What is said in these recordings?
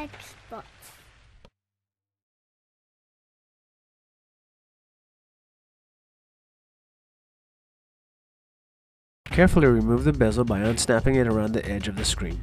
Xbox. Carefully remove the bezel by unsnapping it around the edge of the screen.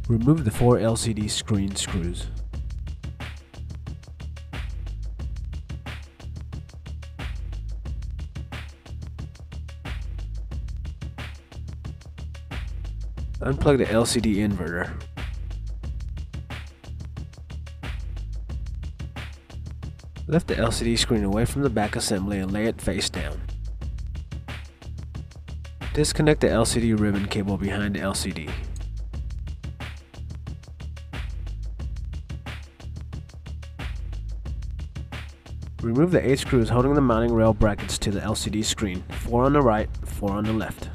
Remove the 4 LCD screen screws. Unplug the LCD inverter. Lift the LCD screen away from the back assembly and lay it face down. Disconnect the LCD ribbon cable behind the LCD. Remove the 8 screws holding the mounting rail brackets to the LCD screen, 4 on the right, 4 on the left.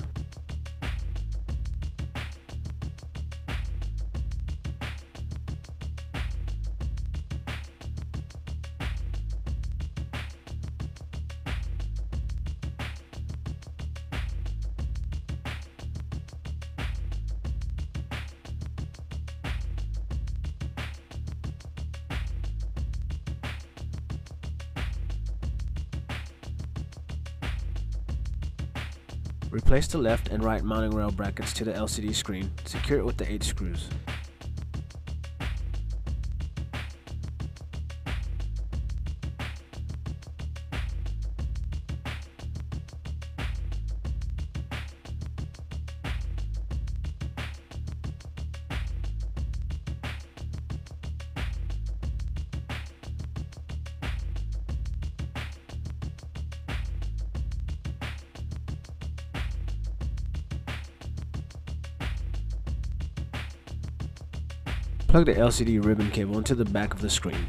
Replace the left and right mounting rail brackets to the LCD screen. Secure it with the 8 screws. Plug the LCD ribbon cable into the back of the screen.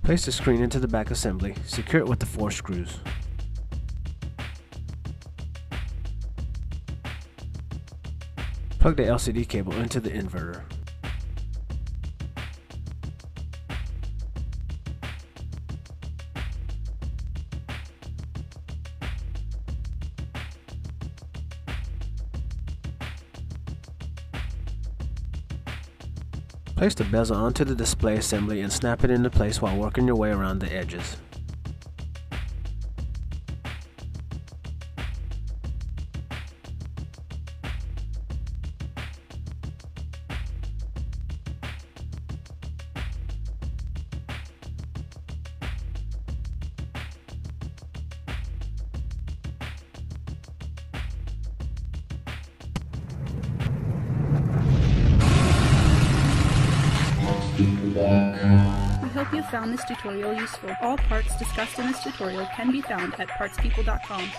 Place the screen into the back assembly. Secure it with the 4 screws. Plug the LCD cable into the inverter. Place the bezel onto the display assembly and snap it into place while working your way around the edges. We hope you found this tutorial useful. All parts discussed in this tutorial can be found at partspeople.com.